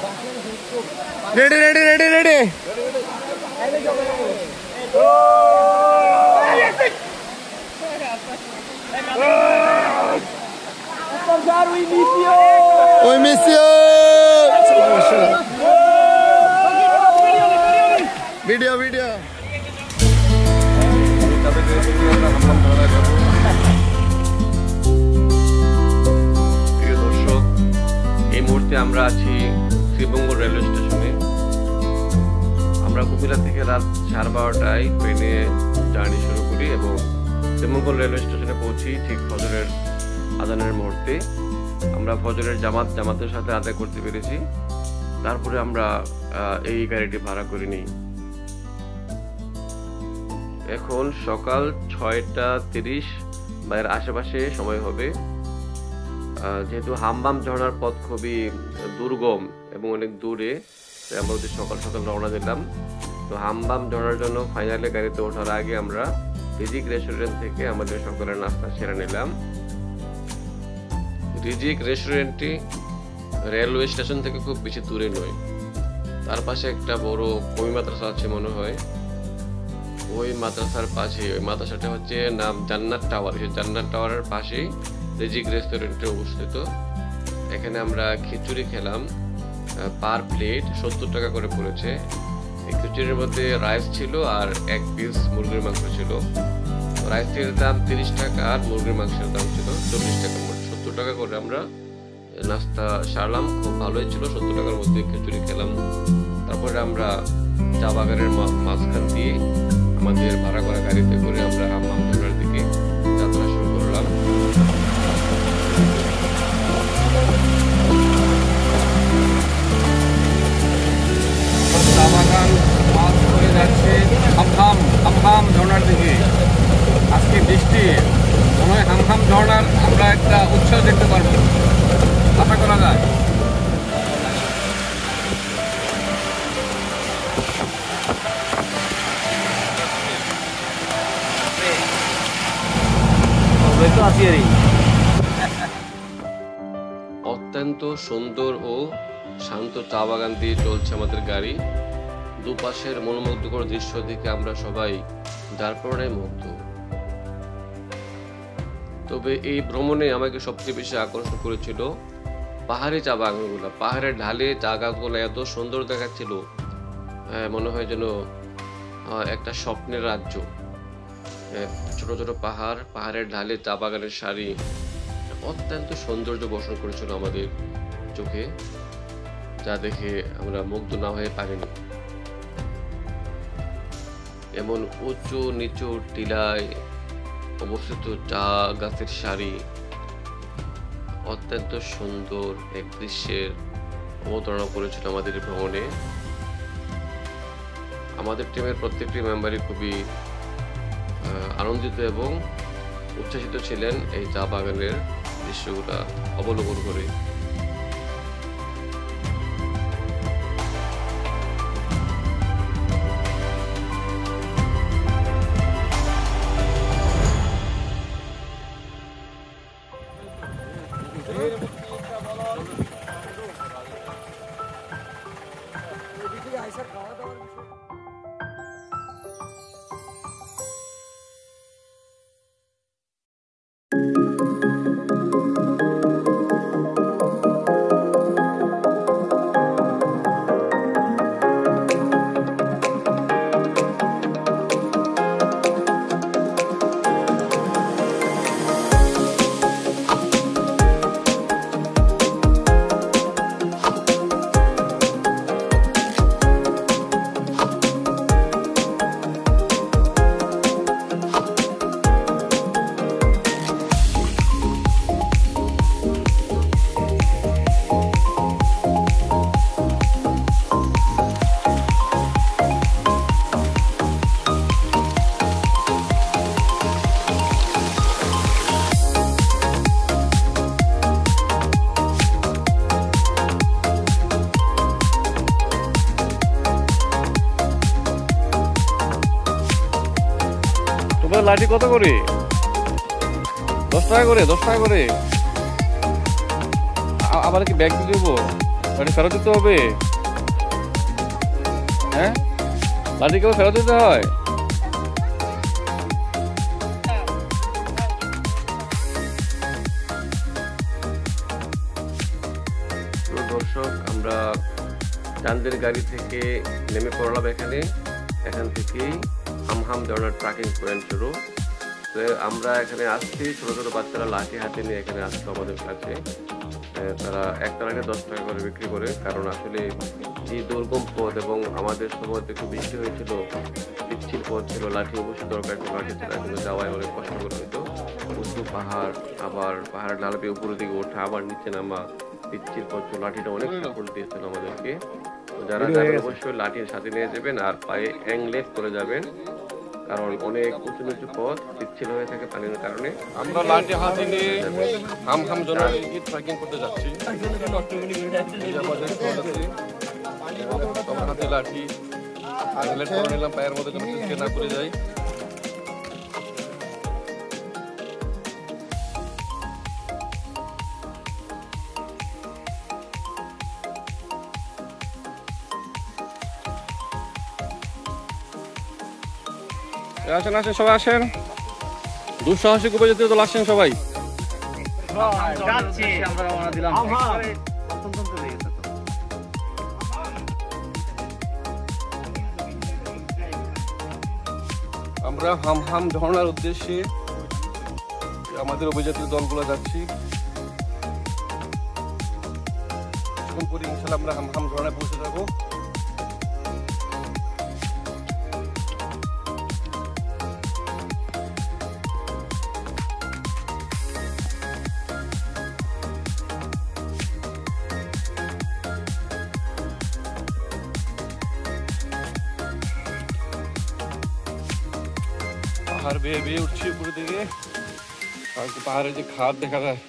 Ready ready ready ready We miss you. Video video. প্রিয় দর্শক, এই মুহূর্তে আমরা আছি শ্রীবঙ্গল রেলওয়ে স্টেশনে। আমরা কুমিল্লা থেকে রাত 12:30টায় ট্রেনে জার্নি শুরু করি এবং শ্রীবঙ্গল রেলওয়ে স্টেশনে পৌঁছি ঠিক ফজরের আজানের মুহূর্তে। আমরা ফজরের জামাতের সাথে আদায় করতে পেরেছি। তারপরে আমরা এই গাড়িটি ভাড়া করে নিই। এখন সকাল 6:30 বা এর আশেপাশে সময় হবে। যেহেতু হামবাম ঝর্ণার পথ খুবই দুর্গম এবং অনেক দূরে, আমরা সকাল সকাল রওনা দিলাম। তো হামবাম ঝর্ণার জন্য ফাইনালে গাড়িতে ওঠার আগে আমরা রিজিক রেস্টুরেন্ট থেকে আমাদের সকালের নাস্তা সেরে নিলাম। রিজিক রেস্টুরেন্টটি রেলওয়ে স্টেশন থেকে খুব বেশি দূরে নয়। তার পাশে একটা বড় কমি মাদ্রাসা আছে মনে হয়। ওই মাদ্রাসার পাশে, ওই মাদ্রাসাটা হচ্ছে নাম জান্নাত টাওয়ার। সেই জান্নাত টাওয়ারের পাশেই রিজিক রেস্টুরেন্টে অবস্থিত। এখানে আমরা খিচুড়ি খেলাম, পার প্লেট 70 টাকা করে পড়েছে। এই খিচুড়ির মধ্যে রাইস ছিল আর 1 পিস মুরগির মাংস ছিল। রাইসের দাম 30 টাকা আর মুরগির মাংসের দাম ছিল 40 টাকা। 70 টাকা করে আমরা নাস্তা সারলাম। খুব ভালোই ছিল। 70 টাকার মধ্যে খিচুড়ি খেলাম। তারপরে আমরা চা বাগানের মাঝখান দিয়ে আমাদের ভাড়া করা গাড়িতে করে আমরা হাম্মাম ঝর্ণার দিকে যাত্রা শুরু করলাম। চা বাগান মাছ হয়ে যাচ্ছে হামহাম ঝর্ণার দিকে। আজকে বৃষ্টি, মনে হয় হামহাম ঝর্ণার আমরা একটা উৎসব দেখতে পারবো, আশা করা যায়। অত্যন্ত সুন্দর ও শান্ত চা বাগান দিয়ে চলছে আমাদের গাড়ি। দুপাশের মনোমুগ্ধকর দৃশ্য দেখে আমরা সবাই যার পরে মুগ্ধ। তবে এই ভ্রমণে আমাকে সবচেয়ে বেশি আকর্ষণ করেছিল পাহাড়ি চা বাগানগুলো। পাহাড়ের ঢালে চা গাছগুলো এত সুন্দর দেখাচ্ছিল, মনে হয় যেন একটা স্বপ্নের রাজ্য। ছোট ছোট পাহাড়ের ঢালে চা বাগানের সারি অত্যন্ত সৌন্দর্য বর্ষণ করেছিল আমাদের চোখে, যা দেখে আমরা মুগ্ধ না হয়ে পারিনি। এমন উঁচু নিচু টিলায় অবস্থিত চা গাছের সারি অত্যন্ত সুন্দর এক দৃশ্যের অবতারণা করেছিল আমাদের ভ্রমণে। আমাদের টিমের প্রত্যেকটি মেম্বারই খুবই আনন্দিত এবং উচ্ছ্বাসিত ছিলেন এই চা বাগানের দৃশ্যগুলা অবলোকন করে। লাঠি কত করে? 10 টাকা করে। 10 টাকা করে। আবার কি ব্যাগ দিয়ে দেবো? লাঠি ফেরত দিতে হবে? হ্যাঁ, লাঠি কেউ ফেরত দিতে হয়? তো দর্শক, আমরা চাঁদের গাড়ি থেকে নেমে পড়লাম এখান থেকেই হামহাম ঝর্ণার ট্রাকিং পয়েন্ট শুরু। তো আমরা এখানে আসছি, ছোট ছোট বাচ্চারা লাঠি হাতে নিয়ে এখানে আসতো আমাদের কাছে। তারা একটা লাঠি 10 টাকা করে বিক্রি করে, কারণ আসলে এই দুর্গম পথ এবং আমাদের সময় একটু বৃষ্টি হয়েছিল, পিচ্ছিল পথ ছিল, লাঠি অবশ্যই দরকার ছিল, লাঠি ছাড়া কিন্তু যাওয়ায় অনেক কষ্ট করে হতো। উঁচু পাহাড়, আবার পাহাড় ঢাল পেয়ে উপরের দিকে ওঠা, আবার নিচে নামা, পিচ্ছিল পথ, লাঠিটা অনেক সাপোর্ট দিয়েছিল আমাদেরকে। যারা যাবেন অবশ্যই লাঠির সাথে নিয়ে যাবেন আর পায়ে অ্যাংলেস করে যাবেন, কারণ অনেক উঁচু নিচু পথ পিচ্ছিল হয়ে থাকে পানির কারণে। আমরা লাঠি হাতে নিয়ে হামহাম ঝর্ণা ট্রেকিং করতে যাচ্ছি। হাতে লাঠি অ্যাংলেস করে নিলাম পায়ের মধ্যে যেন পিছকে না পড়ে যায়। আসেন আসেন সবাই আসেন, দুঃসাহসিক উপজাতীয় দল আসেন সবাই। আমরা হামহাম ঝর্ণার উদ্দেশ্যে আমাদের উপজাতীয় দলগুলো যাচ্ছি। কিছুক্ষণ পরে ইনশাল্লাহ আমরা হামহাম ঝর্ণায় পৌঁছে যাবো। পাহাড় বেয়ে বেয়ে উঠছি উপরের দিকে, আর পাহাড়ের যে খাদ দেখা যায়।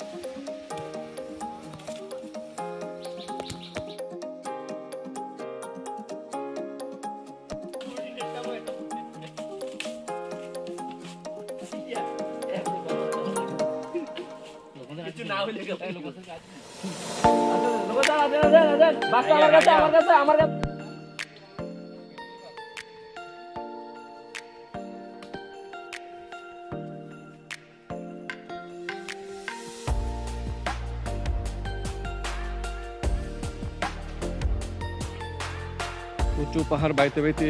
আমার কাছে উঁচু পাহাড় বাইতে বাইতে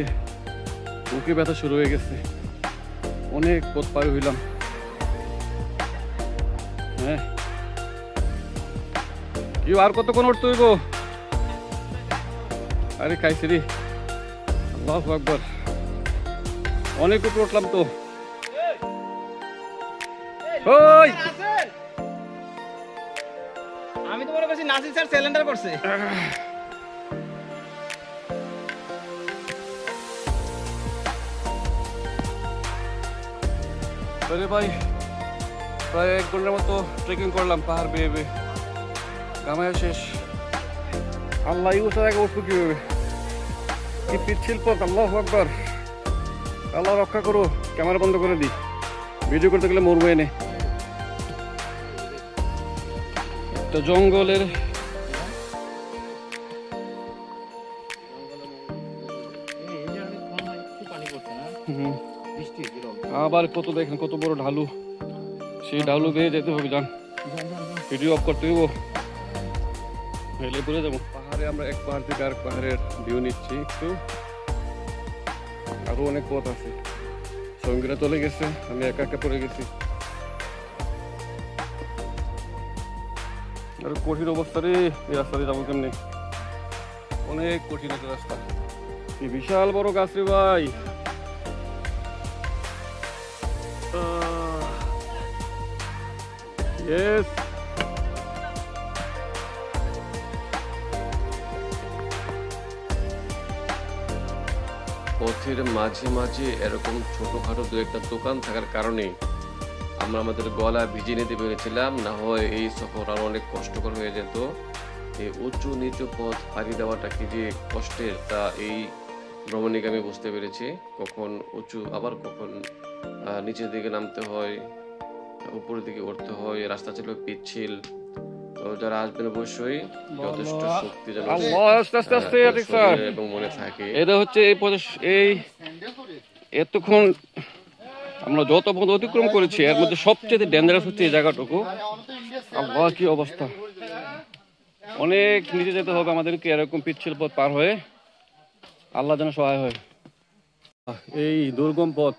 বুকে ব্যথা শুরু হয়ে গেছে, অনেক পথ পার হইলাম। হ্যাঁ, কি আর কতক্ষণ উঠতে হইব? আরে খাইছি রে, আল্লাহু আকবার, অনেক উপরে উঠলাম তো। ওই আমি তো মনে করছি নাসির স্যার সিলিন্ডার করছে। আরে ভাই, প্রায় 1 ঘন্টার মতো ট্রেকিং করলাম পাহাড় বেয়ে বেয়ে, গামায়া শেষ। আল্লাহ উঁচা জায়গা উঠবো কিভাবে, কি পিচ্ছিল পথ, আল্লাহু আকবার, আল্লাহ রক্ষা করো। ক্যামেরা বন্ধ করে দিই, ভিডিও করতে গেলে মরবো এনে। একটা জঙ্গলের আবার কত দেখেন কত বড় ঢালু, সেই ঢালু বেয়ে যেতে হবে। যান, ভিডিও অফ করতে হইব, হেলে পড়ে যাবো। পাহাড়ে আমরা এক পাহাড় থেকে আরেক পাহাড়ের ভিউ নিচ্ছি একটু, আরো অনেক পথ আছে। সঙ্গীরা চলে গেছে, আমি একা একা পড়ে গেছি। আর কঠিন অবস্থা রে, এই রাস্তা দিয়ে যাবো কেমনি, অনেক কঠিন একটা রাস্তা। কি বিশাল বড় গাছ রে ভাই। Yes. পথের মাঝে মাঝে এরকম ছোটখাটো দু একটা দোকান থাকার কারণে আমরা আমাদের গলা ভিজিয়ে নিতে পেরেছিলাম, না হয় এই সফর আরো অনেক কষ্টকর হয়ে যেত। এই উঁচু নিচু পথ পাড়ি দেওয়াটা কি যে কষ্টের, তা এই ভ্রমণে আমি বুঝতে পেরেছি। কখন উঁচু, আবার কখন নিচের দিকে নামতে হয়, উপরের দিকে উঠতে হয়, রাস্তা ছিল পিচ্ছিল। তো তো যারা আসবেন অবশ্যই যথেষ্ট শক্তি যেন আল্লাহ, আস্তে আস্তে আস্তে আতিক স্যার। শরীরে এবং মনে থাকে। এটা হচ্ছে এই এতক্ষণ আমরা যত পথ অতিক্রম করেছি এর মধ্যে সবচেয়ে ডেঞ্জারাস হচ্ছে এই জায়গাটুকু। আল্লাহ, কি অবস্থা! অনেক নিচে যেতে হবে আমাদেরকে এরকম পিচ্ছিল পথ পার হয়ে। আল্লাহ যেন সহায় হয়। এই দুর্গম পথ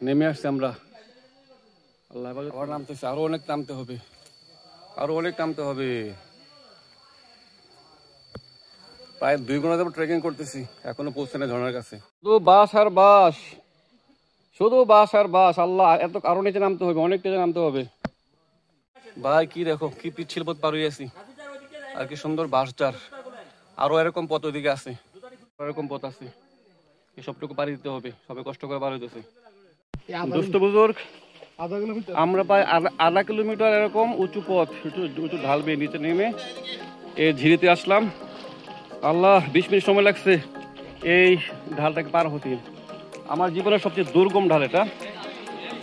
নেমে আসছে আমরা। আল্লাহ আবার নামতেছে, আরো অনেক নামতে হবে, আরো অনেক নামতে হবে। প্রায় 2 ঘন্টা যাবত ট্রেকিং করতেছি, এখনো পৌঁছে না ঝর্ণার কাছে। শুধু বাস আর বাস, শুধু বাস আর বাস। আল্লাহ, এত আরো নিচে নামতে হবে, অনেক নিচে নামতে হবে। ভাই কি দেখো, কি পিচ্ছিল পথ পার হয়ে আছি, আর কি সুন্দর বাসটার। আরো এরকম পথ ওইদিকে আছে, এরকম পথ আছে, এই সবটুকু পাড়ি দিতে হবে। সবাই কষ্ট করে পার হইতেছে। দুষ্ট বুজুর্গ, আমরা প্রায় আধা কিলোমিটার এরকম উঁচু পথ, উঁচু ঢাল বেয়ে নিচে নেমে এই ঝিরিতে আসলাম। আল্লাহ, 20 মিনিট সময় লাগছে এই ঢালটাকে পার হতে। আমার জীবনের সবচেয়ে দুর্গম ঢাল এটা।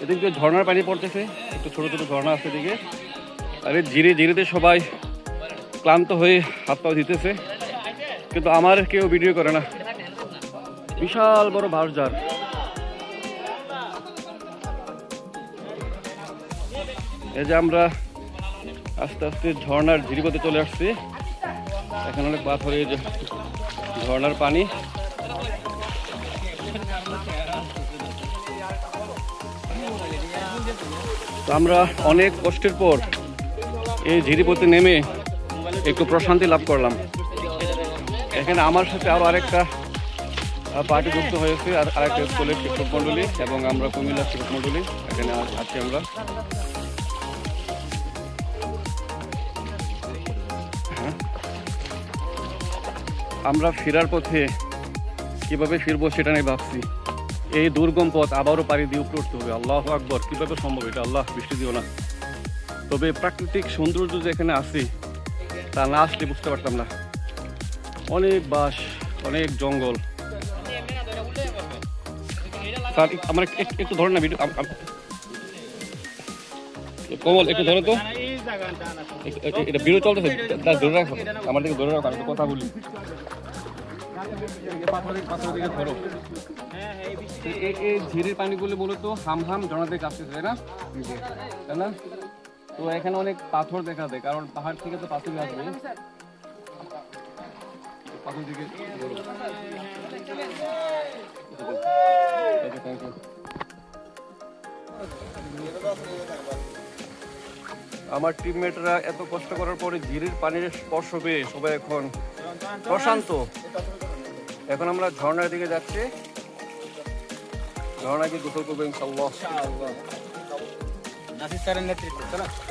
এদিকে ঝর্ণার পানি পড়তেছে, একটু ছোট ছোট ঝর্ণা আছে এদিকে। আর এই ঝিরিতে সবাই ক্লান্ত হয়ে হাত পা দিতেছে, কিন্তু আমার কেউ ভিডিও করে না। বিশাল বড় বাঁশঝাড়। এই যে আমরা আস্তে আস্তে ঝর্ণার ঝিরিপথে চলে আসছি। এখানে অনেক পাথর, এই যে ঝর্ণার পানি। তো আমরা অনেক কষ্টের পর এই ঝিরিপথে নেমে একটু প্রশান্তি লাভ করলাম। এখানে আমার সাথে আরো আরেকটা পার্টি যুক্ত হয়েছে, আর আরেকটা স্কুলের শিক্ষক মন্ডলী এবং আমরা কুমিল্লার শিক্ষক মন্ডলী এখানে আছি আমরা। আমরা ফেরার পথে কিভাবে ফিরবো সেটা নিয়ে ভাবছি। এই দুর্গম পথ আবারও পাড়ি দিয়ে উপরে উঠতে হবে। আল্লাহু আকবার, কিভাবে সম্ভব এটা? আল্লাহ, বৃষ্টি দিও না। তবে প্রাকৃতিক সৌন্দর্য যে এখানে আছে তা না আসলে বুঝতে পারতাম না। অনেক বাঁশ, অনেক জঙ্গল। আমার একটু ধরে না ভিডিও, কমল একটু ধরো তো, এটা ভিডিও চলতেছে, ধরে রাখো, আমার দিকে ধরে রাখো, আমি তো কথা বলি। ধরো, এই ঝিরির পানিগুলো মূলত হামহাম ঝর্ণা থেকে আসতেছে, তাই না? তাই না? তো এখানে অনেক পাথর দেখা যায়, কারণ পাহাড় থেকে তো পাথর আসবে। পাথর দিকে আমার টিমমেটরা এত কষ্ট করার পরে ঝিরির পানির স্পর্শ পেয়ে সবাই এখন প্রশান্ত। এখন আমরা ঝর্ণার দিকে যাচ্ছি, ঝর্ণা কি গোসল করবো ইনশাআল্লাহ।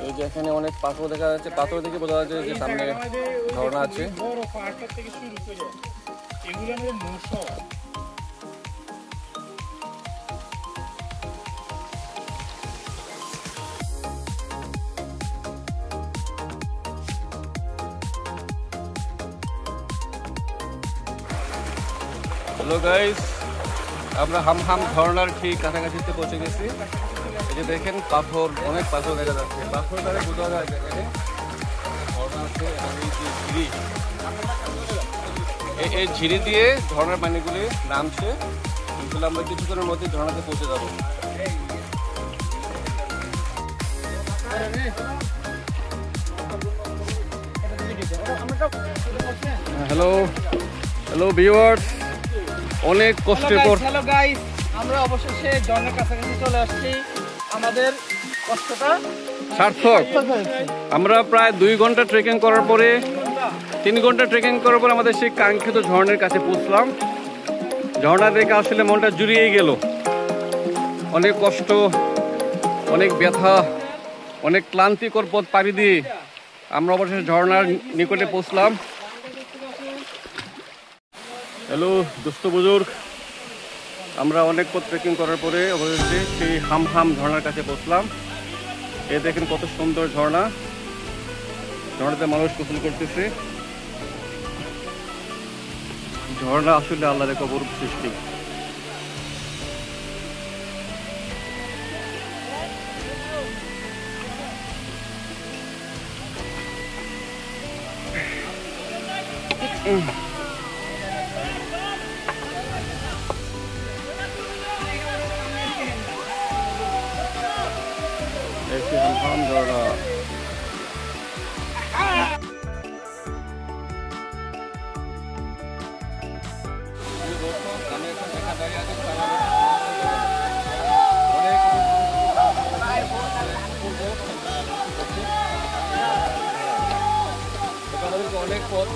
এই যে এখানে অনেক পাথর দেখা যাচ্ছে, পাথর দেখে বোঝা যাচ্ছে যে সামনে ঝর্ণা আছে। হ্যালো গাইস, আমরা হামহাম ঝর্ণার ঠিক কাছাকাছিতে পৌঁছে গেছি। এই যে দেখেন পাথর, অনেক পাথর দেখা যাচ্ছে। পাথর দ্বারা বোঝা যায় এখানে ঝর্ণা আছে। এবং এই যে ঝিরি, এই ঝিরি দিয়ে ঝর্ণার পানিগুলি নামছে। এগুলো আমরা কিছুক্ষণের মধ্যে ঝর্ণাতে পৌঁছে যাবো। হ্যালো হ্যালো ভিউয়ার্স, অনেক কষ্টের পর হ্যালো গাইস, আমরা অবশেষে ঝর্ণার কাছাকাছি চলে আসছি। আমাদের কষ্টটা সার্থক। আমরা প্রায় 2 ঘন্টা ট্রেকিং করার পরে, 3 ঘন্টা ট্রেকিং করার পর আমাদের সেই কাঙ্ক্ষিত ঝর্ণার কাছে পৌঁছলাম। ঝর্ণা দেখে আসলে মনটা জুড়িয়ে গেল। অনেক কষ্ট, অনেক ব্যথা, অনেক ক্লান্তিকর পথ পাড়ি দিয়ে আমরা অবশেষে ঝর্ণার নিকটে পৌঁছলাম। হ্যালো দোস্ত বুজুর্গ, আমরা অনেক পথ ট্রেকিং করার পরে অবশেষে সেই হামহাম ঝর্ণার কাছে পৌঁছলাম। এ দেখেন কত সুন্দর ঝর্ণা, ঝর্ণাতে মানুষ গোসল করতেছে। ঝর্ণা আসলে আল্লাহর এক অপরূপ সৃষ্টি। একটি হামহাম ঝর্ণা। অনেক পথ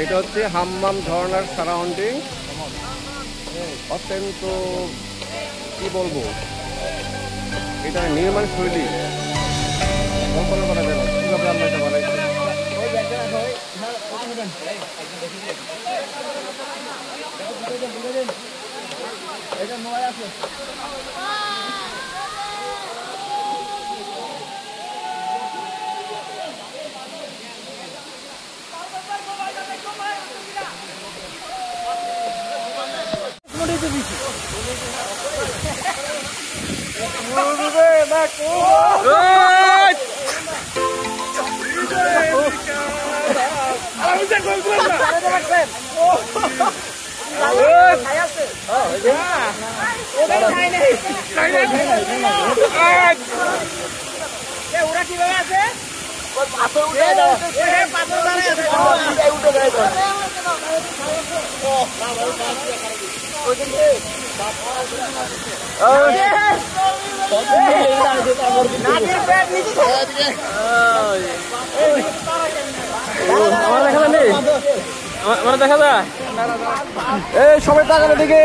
এটা হচ্ছে হাম্মাম ঝর্ণার সারাউন্ডিং। অত্যন্ত কি বলবো, এটা নির্মাণ শৈলী কল্পনা করা যায় না কিভাবে আমরা এটা বানাইছি। ওরা কিভাবে আছে? আমার দেখা যায় এই সবাই টাকার দিকে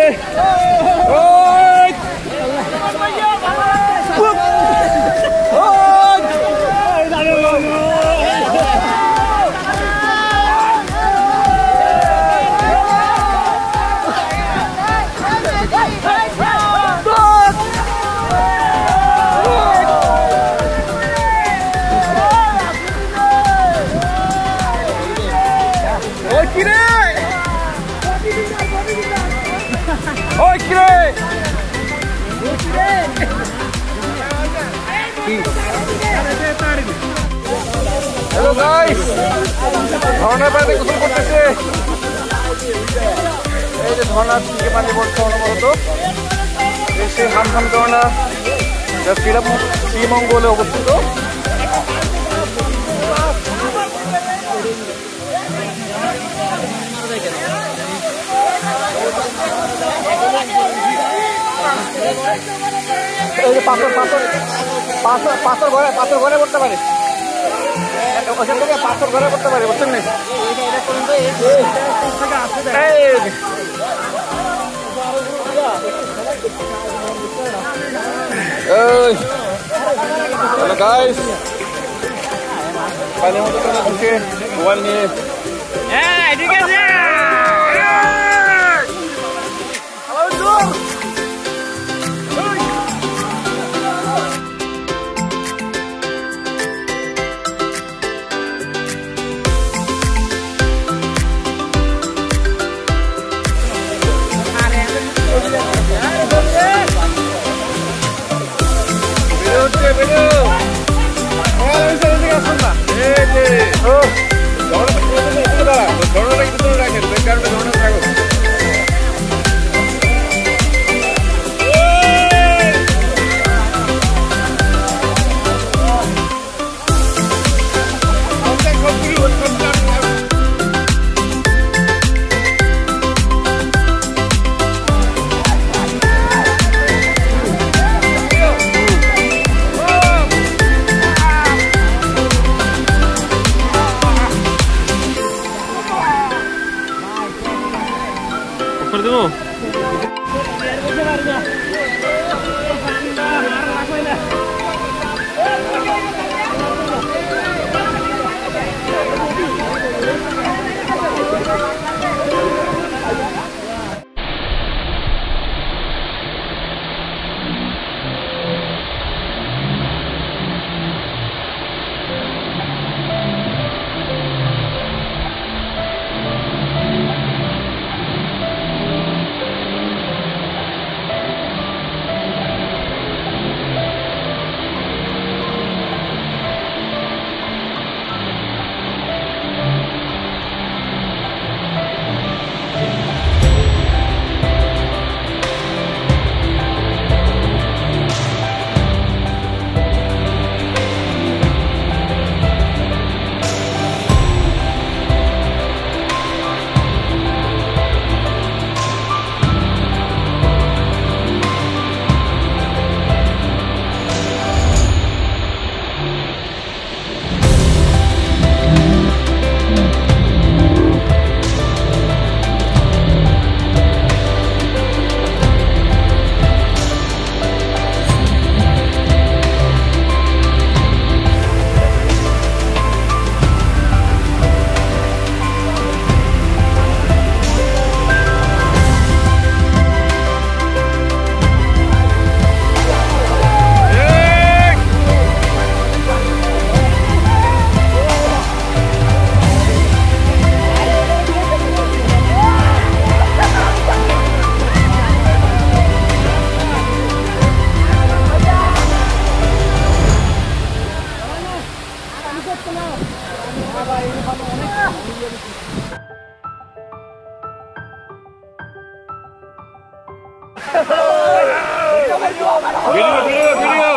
হ্যালো গাইস, ঝর্ণার পানিতে গোসল করতেছে। এই যে ঝর্ণার থেকে পানি পড়ছে অনবরত। এই সেই হামহাম ঝর্ণা, যা শ্রীমঙ্গলে অবস্থিত। এই যে পাথর পাথর পাথর পাথর ঘরে পড়তে পারে, ওখান থেকে পাথর ঘরে পড়তে পারে, বুঝছেন না? হ্যালো গাইস, পানির মতো করে ঢুকে মোবাইল নিয়ে ঠিক আছে। Video video video